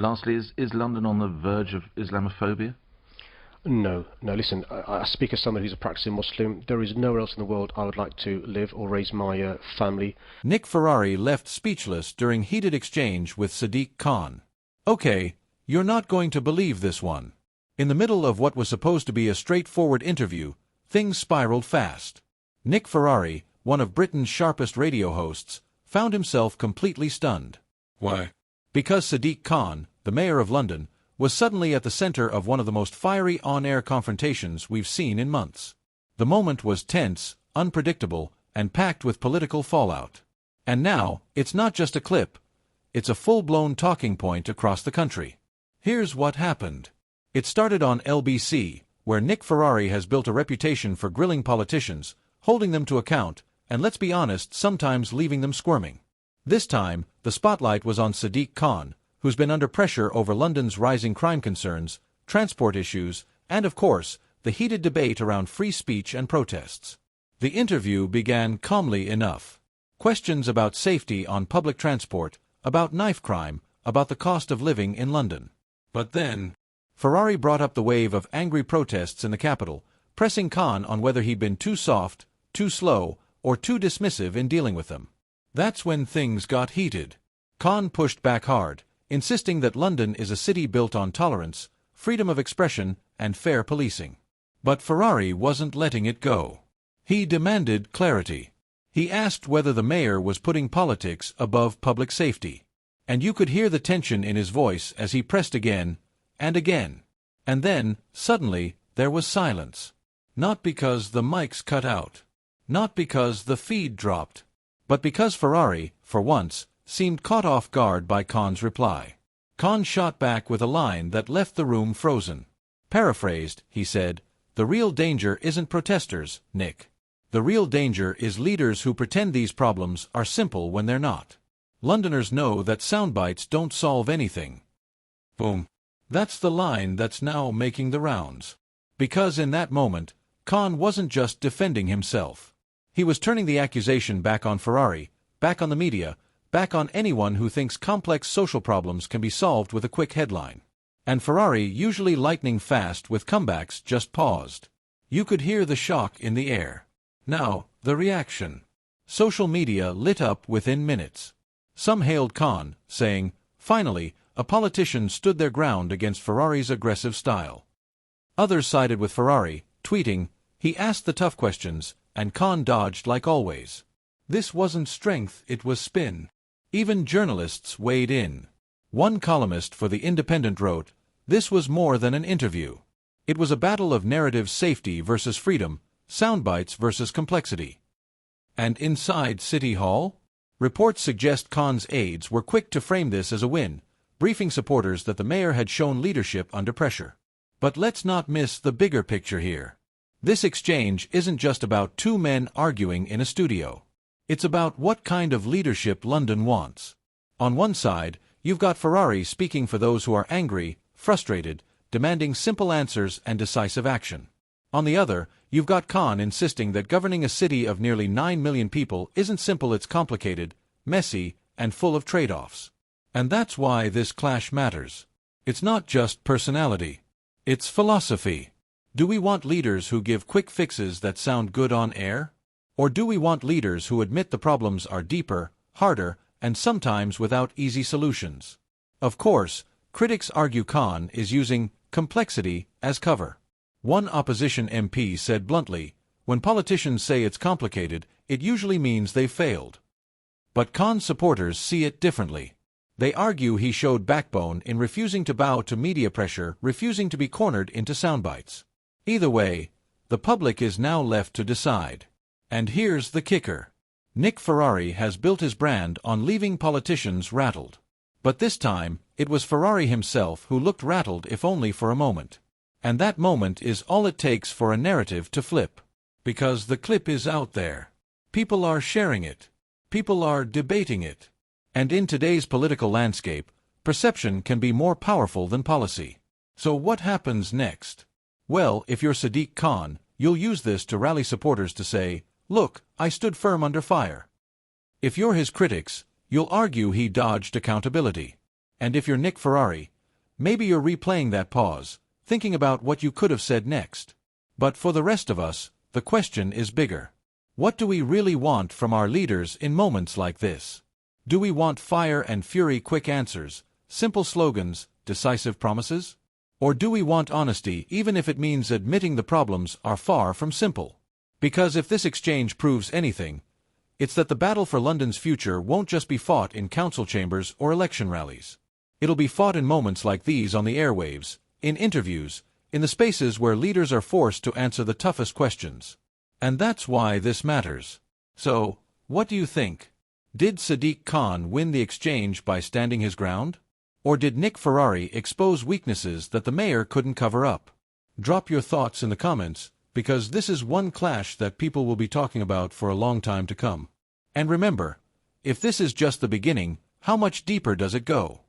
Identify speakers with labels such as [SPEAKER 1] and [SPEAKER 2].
[SPEAKER 1] Lastly, is London on the verge of Islamophobia?
[SPEAKER 2] No, no, listen, I speak as someone who's a practicing Muslim. There is nowhere else in the world I would like to live or raise my family.
[SPEAKER 3] Nick Ferrari left speechless during heated exchange with Sadiq Khan. Okay, you're not going to believe this one. In the middle of what was supposed to be a straightforward interview, things spiraled fast. Nick Ferrari, one of Britain's sharpest radio hosts, found himself completely stunned.
[SPEAKER 4] Why?
[SPEAKER 3] Because Sadiq Khan, the mayor of London, was suddenly at the center of one of the most fiery on-air confrontations we've seen in months. The moment was tense, unpredictable, and packed with political fallout. And now, it's not just a clip. It's a full-blown talking point across the country. Here's what happened. It started on LBC, where Nick Ferrari has built a reputation for grilling politicians, holding them to account, and let's be honest, sometimes leaving them squirming. This time, the spotlight was on Sadiq Khan, who's been under pressure over London's rising crime concerns, transport issues, and of course, the heated debate around free speech and protests. The interview began calmly enough. Questions about safety on public transport, about knife crime, about the cost of living in London. But then, Ferrari brought up the wave of angry protests in the capital, pressing Khan on whether he'd been too soft, too slow, or too dismissive in dealing with them. That's when things got heated. Khan pushed back hard, insisting that London is a city built on tolerance, freedom of expression, and fair policing. But Ferrari wasn't letting it go. He demanded clarity. He asked whether the mayor was putting politics above public safety. And you could hear the tension in his voice as he pressed again and again. And then, suddenly, there was silence. Not because the mics cut out. Not because the feed dropped. But because Ferrari, for once, seemed caught off guard by Khan's reply. Khan shot back with a line that left the room frozen. Paraphrased, he said, "The real danger isn't protesters, Nick. The real danger is leaders who pretend these problems are simple when they're not. Londoners know that soundbites don't solve anything." Boom. That's the line that's now making the rounds. Because in that moment, Khan wasn't just defending himself. He was turning the accusation back on Ferrari, back on the media, back on anyone who thinks complex social problems can be solved with a quick headline. And Ferrari, usually lightning fast with comebacks, just paused. You could hear the shock in the air. Now, the reaction. Social media lit up within minutes. Some hailed Khan, saying, "Finally, a politician stood their ground against Ferrari's aggressive style." Others sided with Ferrari, tweeting, "He asked the tough questions, and Khan dodged like always." This wasn't strength, it was spin. Even journalists weighed in. One columnist for The Independent wrote, "This was more than an interview. It was a battle of narrative safety versus freedom, soundbites versus complexity." And inside City Hall? Reports suggest Khan's aides were quick to frame this as a win, briefing supporters that the mayor had shown leadership under pressure. But let's not miss the bigger picture here. This exchange isn't just about two men arguing in a studio. It's about what kind of leadership London wants. On one side, you've got Ferrari speaking for those who are angry, frustrated, demanding simple answers and decisive action. On the other, you've got Khan insisting that governing a city of nearly 9 million people isn't simple, it's complicated, messy, and full of trade-offs. And that's why this clash matters. It's not just personality. It's philosophy. Do we want leaders who give quick fixes that sound good on air? Or do we want leaders who admit the problems are deeper, harder, and sometimes without easy solutions? Of course, critics argue Khan is using complexity as cover. One opposition MP said bluntly, "When politicians say it's complicated, it usually means they've failed." But Khan's supporters see it differently. They argue he showed backbone in refusing to bow to media pressure, refusing to be cornered into soundbites. Either way, the public is now left to decide. And here's the kicker. Nick Ferrari has built his brand on leaving politicians rattled. But this time, it was Ferrari himself who looked rattled, if only for a moment. And that moment is all it takes for a narrative to flip. Because the clip is out there. People are sharing it. People are debating it. And in today's political landscape, perception can be more powerful than policy. So what happens next? Well, if you're Sadiq Khan, you'll use this to rally supporters to say, "Look, I stood firm under fire." If you're his critics, you'll argue he dodged accountability. And if you're Nick Ferrari, maybe you're replaying that pause, thinking about what you could have said next. But for the rest of us, the question is bigger. What do we really want from our leaders in moments like this? Do we want fire and fury, quick answers, simple slogans, decisive promises? Or do we want honesty, even if it means admitting the problems are far from simple? Because if this exchange proves anything, it's that the battle for London's future won't just be fought in council chambers or election rallies. It'll be fought in moments like these on the airwaves, in interviews, in the spaces where leaders are forced to answer the toughest questions. And that's why this matters. So, what do you think? Did Sadiq Khan win the exchange by standing his ground? Or did Nick Ferrari expose weaknesses that the mayor couldn't cover up? Drop your thoughts in the comments, because this is one clash that people will be talking about for a long time to come. And remember, if this is just the beginning, how much deeper does it go?